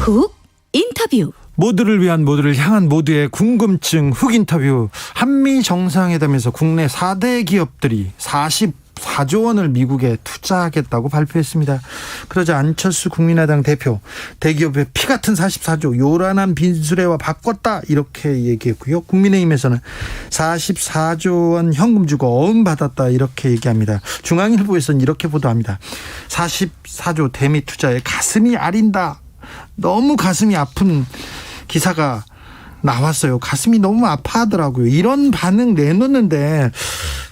훅 인터뷰. 모두를 위한, 모두를 향한, 모두의 궁금증 훅 인터뷰. 한미 정상회담에서 국내 4대 기업들이 44조 원을 미국에 투자하겠다고 발표했습니다. 그러자 안철수 국민의당 대표, 대기업의 피 같은 44조 요란한 빈수레와 바꿨다 이렇게 얘기했고요. 국민의힘에서는 44조 원 현금 주고 어음 받았다 이렇게 얘기합니다. 중앙일보에서는 이렇게 보도합니다. 44조 대미 투자에 가슴이 아린다. 너무 가슴이 아픈 기사가 나왔어요. 가슴이 너무 아파하더라고요. 이런 반응 내놓는데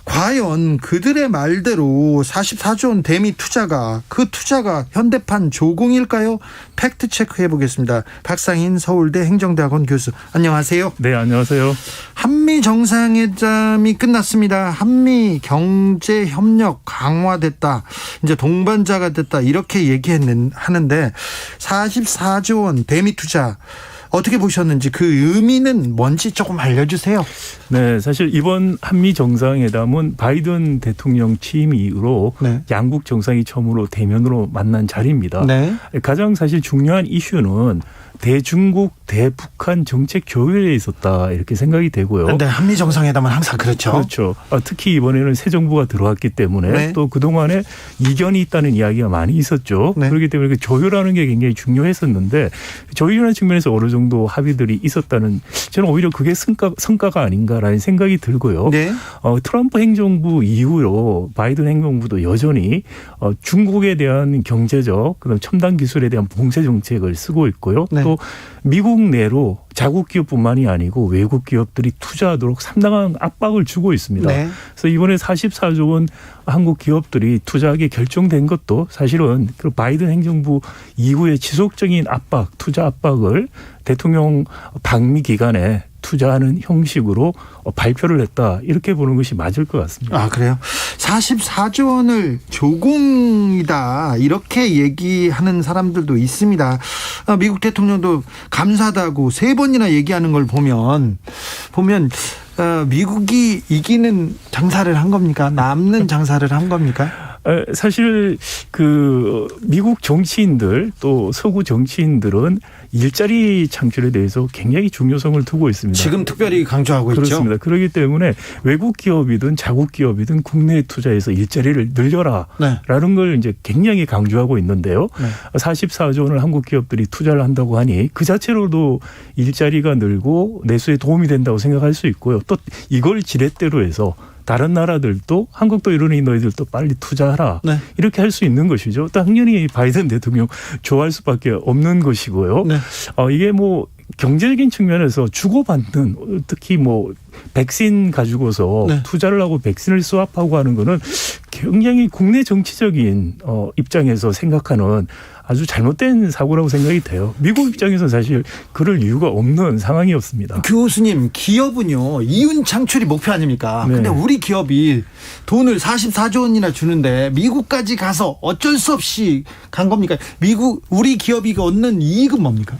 과연 그들의 말대로 44조 원 대미 투자가, 그 투자가 현대판 조공일까요? 팩트 체크해 보겠습니다. 박상인 서울대 행정대학원 교수, 안녕하세요. 네, 안녕하세요. 한미 정상회담이 끝났습니다. 한미 경제 협력 강화됐다, 이제 동반자가 됐다 이렇게 하는데 44조 원 대미 투자 어떻게 보셨는지, 그 의미는 뭔지 조금 알려주세요. 네, 사실 이번 한미 정상회담은 바이든 대통령 취임 이후로 양국 정상이 처음으로 대면으로 만난 자리입니다. 네. 가장 사실 중요한 이슈는 대중국, 대북한 정책 교류에 있었다 이렇게 생각이 되고요. 그런데 한미 정상회담은 항상 그렇죠. 그렇죠. 특히 이번에는 새 정부가 들어왔기 때문에 또 그동안에 이견이 있다는 이야기가 많이 있었죠. 그렇기 때문에 그 조율하는 게 굉장히 중요했었는데, 조율하는 측면에서 어느 정도 합의들이 있었다는, 저는 오히려 그게 성과가 아닌가라는 생각이 들고요. 트럼프 행정부 이후로 바이든 행정부도 여전히 중국에 대한 경제적, 그다음 첨단 기술에 대한 봉쇄 정책을 쓰고 있고요. 또 미국 내로 자국 기업뿐만이 아니고 외국 기업들이 투자하도록 상당한 압박을 주고 있습니다. 그래서 이번에 44조 원 한국 기업들이 투자하게 결정된 것도 사실은 그 바이든 행정부 이후에 지속적인 압박, 투자 압박을 대통령 방미 기간에 투자하는 형식으로 발표를 했다, 이렇게 보는 것이 맞을 것 같습니다. 아, 그래요? 44조 원을 조공이다 이렇게 얘기하는 사람들도 있습니다. 미국 대통령도 감사하다고 3번이나 얘기하는 걸 보면 미국이 이기는 장사를 한 겁니까? 남는 장사를 한 겁니까? 사실 그 미국 정치인들, 또 서구 정치인들은 일자리 창출에 대해서 굉장히 중요성을 두고 있습니다. 지금 특별히 강조하고 그렇습니다. 그렇기 때문에 외국 기업이든 자국 기업이든 국내에 투자해서 일자리를 늘려라라는 걸 이제 굉장히 강조하고 있는데요. 44조 원을 한국 기업들이 투자를 한다고 하니 그 자체로도 일자리가 늘고 내수에 도움이 된다고 생각할 수 있고요. 또 이걸 지렛대로 해서 다른 나라들도, 한국도 이러니 너희들도 빨리 투자하라, 이렇게 할 수 있는 것이죠. 당연히 바이든 대통령 좋아할 수밖에 없는 것이고요. 이게 뭐 경제적인 측면에서 주고받는, 특히 뭐 백신 가지고서 투자를 하고 백신을 수합하고 하는 거는 굉장히 국내 정치적인 입장에서 생각하는 아주 잘못된 사고라고 생각이 돼요. 미국 입장에서는 사실 그럴 이유가 없는 상황이었습니다. 교수님, 기업은요 이윤 창출이 목표 아닙니까? 근데 우리 기업이 돈을 44조 원이나 주는데 미국까지 가서 어쩔 수 없이 간 겁니까? 우리 기업이 얻는 이익은 뭡니까?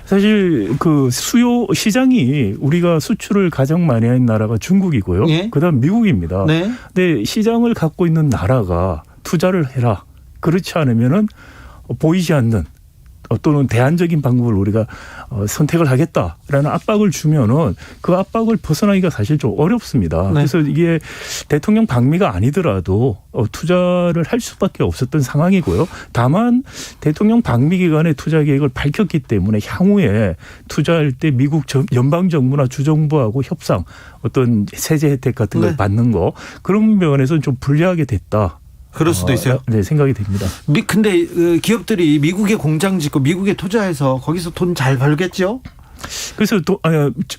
사실 그 수요 시장이, 우리가 수출을 가장 많이 하는 나라가 중국이고요. 그다음 미국입니다. 근데 시장을 갖고 있는 나라가 투자를 해라, 그렇지 않으면은 보이지 않는 또는 대안적인 방법을 우리가 선택을 하겠다라는 압박을 주면은 그 압박을 벗어나기가 사실 좀 어렵습니다. 그래서 이게 대통령 방미가 아니더라도 투자를 할 수밖에 없었던 상황이고요. 다만 대통령 방미 기간에 투자 계획을 밝혔기 때문에 향후에 투자할 때 미국 연방 정부나 주정부하고 협상, 어떤 세제 혜택 같은 걸 받는 거, 그런 면에서는 좀 불리하게 됐다. 그럴 수도 있어요. 네, 생각이 됩니다. 근데 기업들이 미국에 공장 짓고 미국에 투자해서 거기서 돈 잘 벌겠죠? 그래서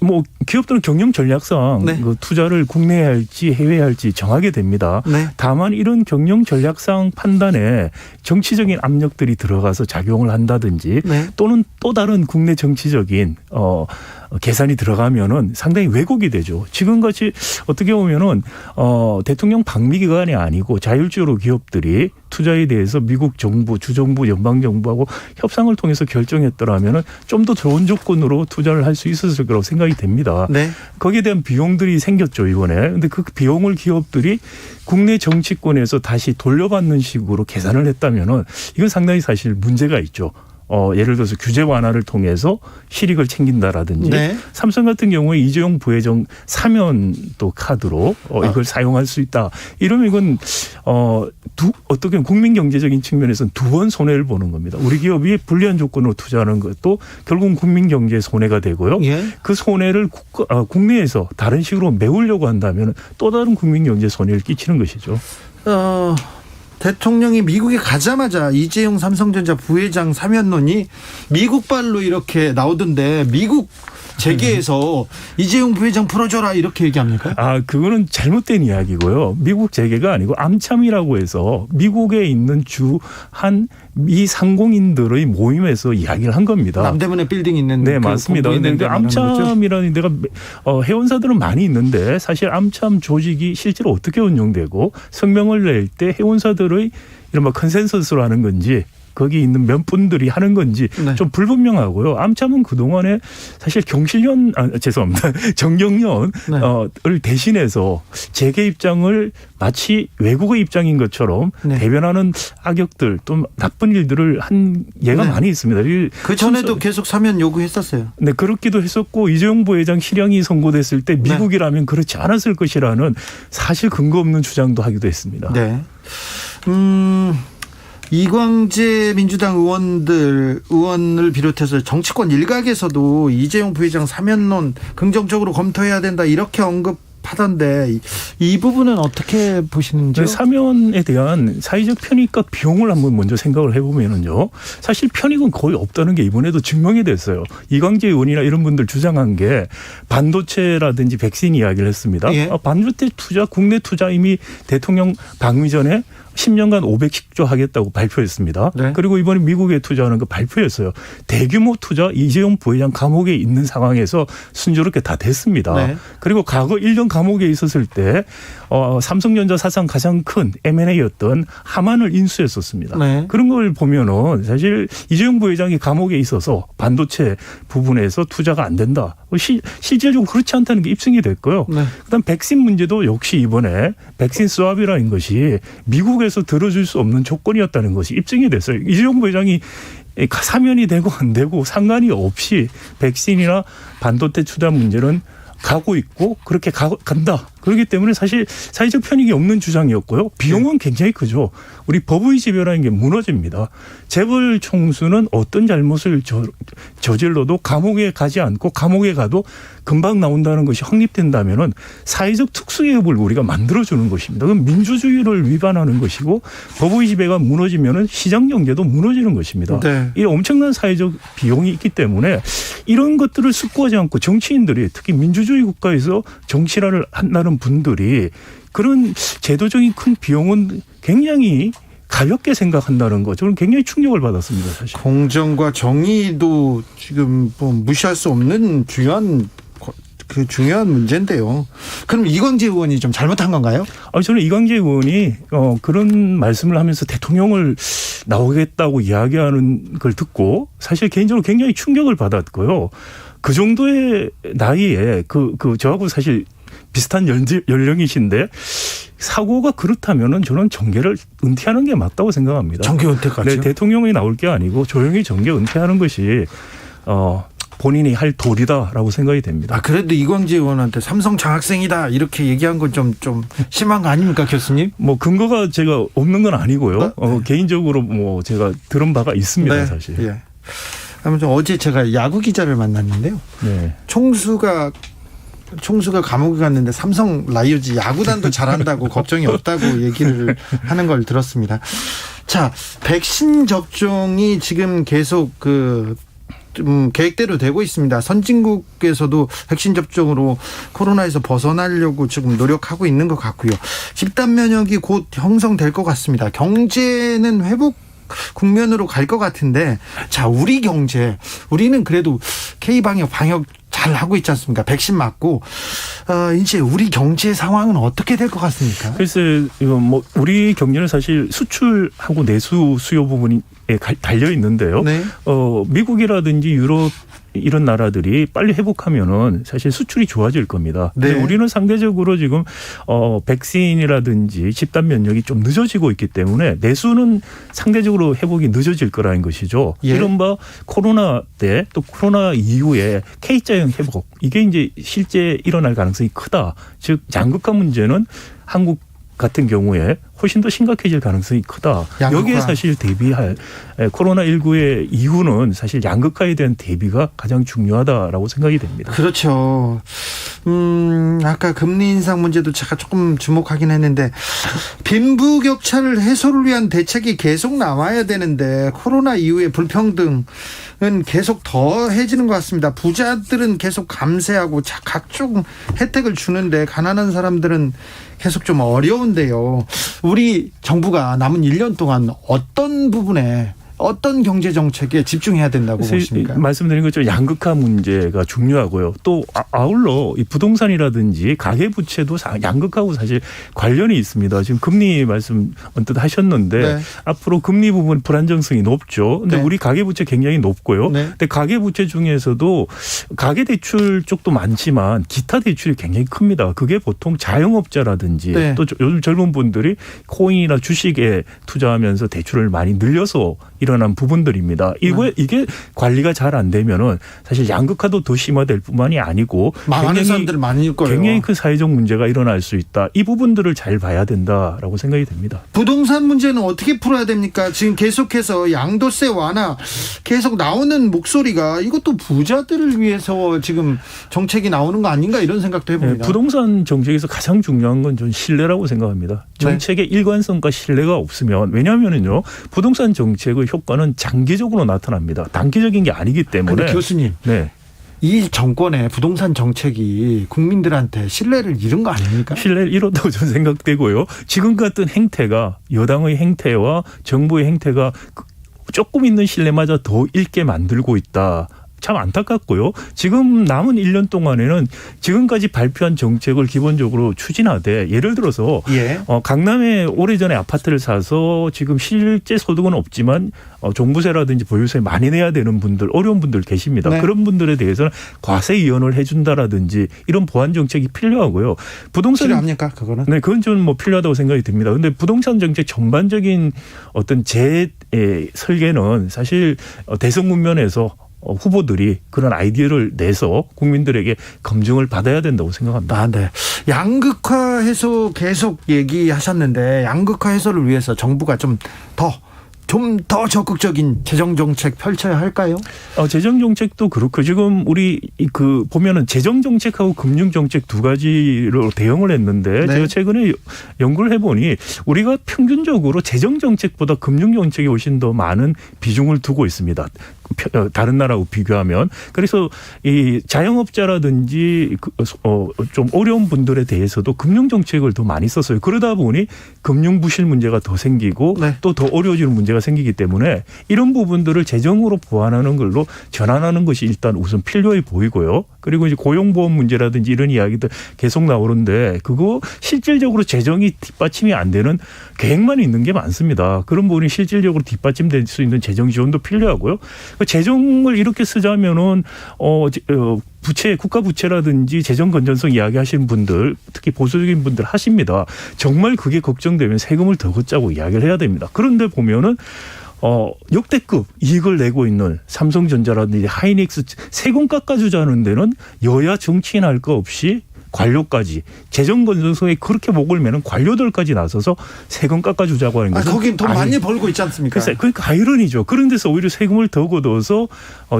뭐 기업들은 경영 전략상 그 투자를 국내에 할지 해외에 할지 정하게 됩니다. 다만 이런 경영 전략상 판단에 정치적인 압력들이 들어가서 작용을 한다든지 또는 또 다른 국내 정치적인 계산이 들어가면은 상당히 왜곡이 되죠. 지금같이 어떻게 보면은 대통령 방미 기간이 아니고 자율적으로 기업들이 투자에 대해서 미국 정부, 주정부, 연방 정부하고 협상을 통해서 결정했더라면은 좀 더 좋은 조건으로 투자를 할 수 있었을 거라고 생각이 됩니다. 거기에 대한 비용들이 생겼죠, 이번에. 근데 그 비용을 기업들이 국내 정치권에서 다시 돌려받는 식으로 계산을 했다면은 이건 상당히 사실 문제가 있죠. 예를 들어서 규제 완화를 통해서 실익을 챙긴다라든지 네. 삼성 같은 경우에 이재용 부회장 사면 또 카드로 이걸 사용할 수 있다. 이러면 이건 어떻게 국민 경제적인 측면에서는 두 번 손해를 보는 겁니다. 우리 기업이 불리한 조건으로 투자하는 것도 결국은 국민 경제에 손해가 되고요. 예. 그 손해를 국내에서 다른 식으로 메우려고 한다면 또 다른 국민 경제 손해를 끼치는 것이죠. 대통령이 미국에 가자마자 이재용 삼성전자 부회장 사면론이 미국발로 이렇게 나오던데 미국 재계에서 이재용 부회장 풀어줘라 이렇게 얘기합니까? 그거는 잘못된 이야기고요. 미국 재계가 아니고 암참이라고 해서 미국에 있는 주한 미 상공인들의 모임에서 이야기를 한 겁니다. 남대문에 빌딩 있는. 네, 맞습니다. 그런데 암참이라는 데가 회원사들은 많이 있는데 사실 암참 조직이 실제로 어떻게 운영되고 성명을 낼 때 회원사들의 이른바 컨센서스로 하는 건지 거기 있는 몇 분들이 하는 건지 네. 좀 불분명하고요. 암참은 그동안에 사실 죄송합니다. 정경련을 네. 대신해서 재계 입장을 마치 외국의 입장인 것처럼 네. 대변하는 악역들 또 나쁜 일들을 한 예가 네. 많이 있습니다. 그 전에도 계속 사면 요구했었어요. 네, 그렇기도 했었고 이재용 부회장 실형이 선고됐을 때 미국이라면 그렇지 않았을 것이라는 사실 근거 없는 주장도 하기도 했습니다. 네. 이광재 민주당 의원을 비롯해서 정치권 일각에서도 이재용 부회장 사면론 긍정적으로 검토해야 된다 이렇게 언급하던데 이 부분은 어떻게 보시는지요? 사면에 대한 사회적 편익과 비용을 한번 먼저 생각을 해보면요. 사실 편익은 거의 없다는 게 이번에도 증명이 됐어요. 이광재 의원이나 이런 분들 주장한 게 반도체라든지 백신 이야기를 했습니다. 예. 반도체 투자, 국내 투자 이미 대통령 방미 전에 10년간 510조 하겠다고 발표했습니다. 네. 그리고 이번에 미국에 투자하는 거 발표했어요. 대규모 투자 이재용 부회장 감옥에 있는 상황에서 순조롭게 다 됐습니다. 네. 그리고 과거 1년 감옥에 있었을 때 삼성전자 사상 가장 큰 M&A였던 하만을 인수했었습니다. 네. 그런 걸 보면은 사실 이재용 부회장이 감옥에 있어서 반도체 부분에서 투자가 안 된다. 실질적으로 그렇지 않다는 게 입증이 됐고요. 네. 그다음 백신 문제도 역시 이번에 백신 스왑이라는 것이 미국에서 들어줄 수 없는 조건이었다는 것이 입증이 됐어요. 이재용 부회장이 사면이 되고 안 되고 상관이 없이 백신이나 반도체 투자 문제는 가고 있고 그렇게 간다. 그렇기 때문에 사실 사회적 편익이 없는 주장이었고요. 비용은 굉장히 크죠. 우리 법의 지배라는 게 무너집니다. 재벌 총수는 어떤 잘못을 저질러도 감옥에 가지 않고 감옥에 가도 금방 나온다는 것이 확립된다면은 사회적 특수개업을 우리가 만들어주는 것입니다. 그럼 민주주의를 위반하는 것이고 법의 지배가 무너지면은 시장 경제도 무너지는 것입니다. 네. 이 엄청난 사회적 비용이 있기 때문에 이런 것들을 숙고하지 않고 정치인들이 특히 민주주의 국가에서 정치를 한다는 분들이 그런 제도적인 큰 비용은 굉장히 가볍게 생각한다는 거 저는 굉장히 충격을 받았습니다. 사실. 공정과 정의도 지금 뭐 무시할 수 없는 중요한 문제인데요. 그럼 이광재 의원이 좀 잘못한 건가요? 저는 이광재 의원이 그런 말씀을 하면서 대통령을 나오겠다고 이야기하는 걸 듣고 사실 개인적으로 굉장히 충격을 받았고요. 그 정도의 나이에 저하고 사실 비슷한 연령이신데 사고가 그렇다면은 저는 정계를 은퇴하는 게 맞다고 생각합니다. 정계 은퇴까지요? 네, 대통령이 나올 게 아니고 조용히 정계 은퇴하는 것이 본인이 할 도리다라고 생각이 됩니다. 그래도 이광재 의원한테 삼성 장학생이다 이렇게 얘기한 건 좀 심한 거 아닙니까, 교수님? 뭐 근거가 제가 없는 건 아니고요. 개인적으로 뭐 제가 들은 바가 있습니다, 네. 사실. 예. 아무튼 어제 제가 야구 기자를 만났는데요. 네. 총수가 감옥에 갔는데 삼성 라이온즈 야구단도 잘한다고 걱정이 없다고 얘기를 하는 걸 들었습니다. 자, 백신 접종이 지금 계속 계획대로 되고 있습니다. 선진국에서도 백신 접종으로 코로나에서 벗어나려고 지금 노력하고 있는 것 같고요. 집단 면역이 곧 형성될 것 같습니다. 경제는 회복 국면으로 갈 것 같은데, 자, 우리 경제, 우리는 그래도 K방역 방역 잘 하고 있지 않습니까? 백신 맞고 이제 우리 경제 상황은 어떻게 될 것 같습니까? 글쎄, 이거 뭐 우리 경제는 사실 수출하고 내수 수요 부분이 달려 있는데요. 네. 미국이라든지 유럽 이런 나라들이 빨리 회복하면은 사실 수출이 좋아질 겁니다. 근데 네. 우리는 상대적으로 지금 백신이라든지 집단 면역이 좀 늦어지고 있기 때문에 내수는 상대적으로 회복이 늦어질 거라는 것이죠. 예. 이른바 코로나 때 또 코로나 이후에 K자형 회복 이게 이제 실제 일어날 가능성이 크다. 즉 양극화 문제는 한국 같은 경우에 훨씬 더 심각해질 가능성이 크다. 양극화. 여기에 사실 대비할 코로나19의 이후는 사실 양극화에 대한 대비가 가장 중요하다라고 생각이 됩니다. 그렇죠. 아까 금리 인상 문제도 제가 조금 주목하긴 했는데 빈부격차를 해소를 위한 대책이 계속 나와야 되는데 코로나 이후에 불평등은 계속 더해지는 것 같습니다. 부자들은 계속 감세하고 각종 혜택을 주는데 가난한 사람들은 계속 좀 어려운데요. 우리 정부가 남은 1년 동안 어떤 부분에 어떤 경제 정책에 집중해야 된다고 보십니까? 말씀드린 것처럼 양극화 문제가 중요하고요. 또 아울러 이 부동산이라든지 가계부채도 양극화하고 사실 관련이 있습니다. 지금 금리 말씀 언뜻 하셨는데 네. 앞으로 금리 부분 불안정성이 높죠. 근데 네. 우리 가계부채 굉장히 높고요. 네. 근데 가계부채 중에서도 가계대출 쪽도 많지만 기타 대출이 굉장히 큽니다. 그게 보통 자영업자라든지 네. 또 요즘 젊은 분들이 코인이나 주식에 투자하면서 대출을 많이 늘려서 일어난 부분들입니다. 이게 관리가 잘 안 되면은 사실 양극화도 더 심화될 뿐만이 아니고 망하는 사람들 많을 거예요. 굉장히 큰 사회적 문제가 일어날 수 있다. 이 부분들을 잘 봐야 된다라고 생각이 됩니다. 부동산 문제는 어떻게 풀어야 됩니까? 지금 계속해서 양도세 완화 계속 나오는 목소리가 이것도 부자들을 위해서 지금 정책이 나오는 거 아닌가 이런 생각도 해봅니다. 네, 부동산 정책에서 가장 중요한 건 전 신뢰라고 생각합니다. 정책의 일관성과 신뢰가 없으면 왜냐하면요 부동산 정책의 효과는 장기적으로 나타납니다. 단기적인 게 아니기 때문에. 그런데 교수님, 네. 이 정권의 부동산 정책이 국민들한테 신뢰를 잃은 거 아닙니까? 신뢰를 잃었다고 저는 생각되고요. 지금 같은 행태가 여당의 행태와 정부의 행태가 조금 있는 신뢰마저 더 잃게 만들고 있다. 참 안타깝고요. 지금 남은 1년 동안에는 지금까지 발표한 정책을 기본적으로 추진하되 예를 들어서 강남에 오래전에 아파트를 사서 지금 실제 소득은 없지만 종부세라든지 보유세 많이 내야 되는 분들 어려운 분들 계십니다. 네. 그런 분들에 대해서는 과세 이연을 해준다라든지 이런 보완 정책이 필요하고요. 부동산 필요합니까 그거는? 네, 그건 좀 뭐 필요하다고 생각이 듭니다. 그런데 부동산 정책 전반적인 어떤 설계는 사실 대선 국면에서 후보들이 그런 아이디어를 내서 국민들에게 검증을 받아야 된다고 생각합니다. 아, 네. 양극화 해소 계속 얘기하셨는데 양극화 해소를 위해서 정부가 좀 더 적극적인 재정 정책 펼쳐야 할까요? 재정 정책도 그렇고 지금 우리 보면은 재정 정책하고 금융 정책 두 가지로 대응을 했는데 네. 제가 최근에 연구를 해보니 우리가 평균적으로 재정 정책보다 금융 정책에 훨씬 더 많은 비중을 두고 있습니다. 다른 나라하고 비교하면. 그래서 이 자영업자라든지 좀 어려운 분들에 대해서도 금융 정책을 더 많이 썼어요. 그러다 보니 금융 부실 문제가 더 생기고 네. 또 더 어려워지는 문제가 생기기 때문에 이런 부분들을 재정으로 보완하는 걸로 전환하는 것이 일단 우선 필요해 보이고요. 그리고 이제 고용보험 문제라든지 이런 이야기들 계속 나오는데 그거 실질적으로 재정이 뒷받침이 안 되는 계획만 있는 게 많습니다. 그런 부분이 실질적으로 뒷받침될 수 있는 재정 지원도 필요하고요. 재정을 이렇게 쓰자면은 국가 부채라든지 재정 건전성 이야기하시는 분들, 특히 보수적인 분들 하십니다. 정말 그게 걱정되면 세금을 더 걷자고 이야기를 해야 됩니다. 그런데 보면은 역대급 이익을 내고 있는 삼성전자라든지 하이닉스 세금 깎아주자는 데는 여야 정치인 할 거 없이 관료까지 재정 건전성에 그렇게 목을 매는 관료들까지 나서서 세금 깎아주자고 하는 것은 거긴 돈 많이 벌고 있지 않습니까? 글쎄, 그러니까 아이러니죠. 그런 데서 오히려 세금을 더 걷어서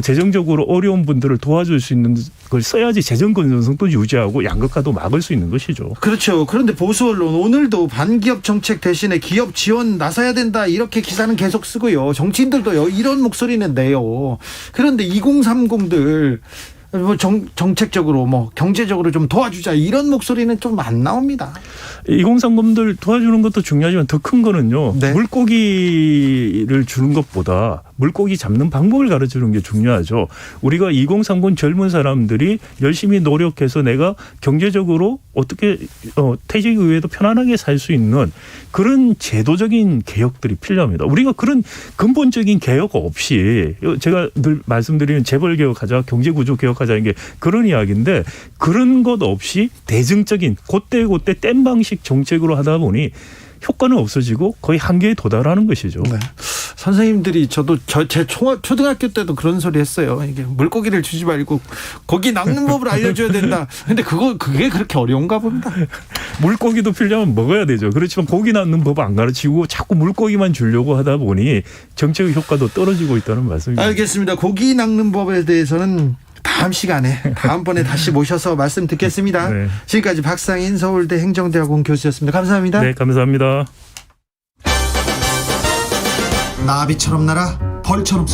재정적으로 어려운 분들을 도와줄 수 있는 걸 써야지 재정 건전성도 유지하고 양극화도 막을 수 있는 것이죠. 그렇죠. 그런데 보수 언론 오늘도 반기업 정책 대신에 기업 지원 나서야 된다 이렇게 기사는 계속 쓰고요. 정치인들도요 이런 목소리는 내요. 그런데 2030들 정책적으로 경제적으로 좀 도와주자 이런 목소리는 좀 안 나옵니다. 2030들 도와주는 것도 중요하지만 더 큰 거는요. 네. 물고기를 주는 것보다 물고기 잡는 방법을 가르쳐주는 게 중요하죠. 우리가 2030 젊은 사람들이 열심히 노력해서 내가 경제적으로 어떻게 퇴직 이후에도 편안하게 살 수 있는 그런 제도적인 개혁들이 필요합니다. 우리가 그런 근본적인 개혁 없이 제가 늘 말씀드리는 재벌 개혁하자, 경제구조 개혁하자는 게 그런 이야기인데 그런 것 없이 대증적인 그때 땜 방식 정책으로 하다 보니 효과는 없어지고 거의 한계에 도달하는 것이죠. 네. 선생님들이 저도 제 초등학교 때도 그런 소리 했어요. 이게 물고기를 주지 말고 고기 낚는 법을 알려줘야 된다. 근데 그게 그렇게 어려운가 봅니다. 물고기도 필요하면 먹어야 되죠. 그렇지만 고기 낚는 법 안 가르치고 자꾸 물고기만 주려고 하다 보니 정책 효과도 떨어지고 있다는 말씀입니다. 알겠습니다. 고기 낚는 법에 대해서는 다음번에 다시 모셔서 말씀 듣겠습니다. 네. 지금까지 박상인 서울대 행정대학원 교수였습니다. 감사합니다. 네, 감사합니다. 나비처럼 날아 벌처럼 쏘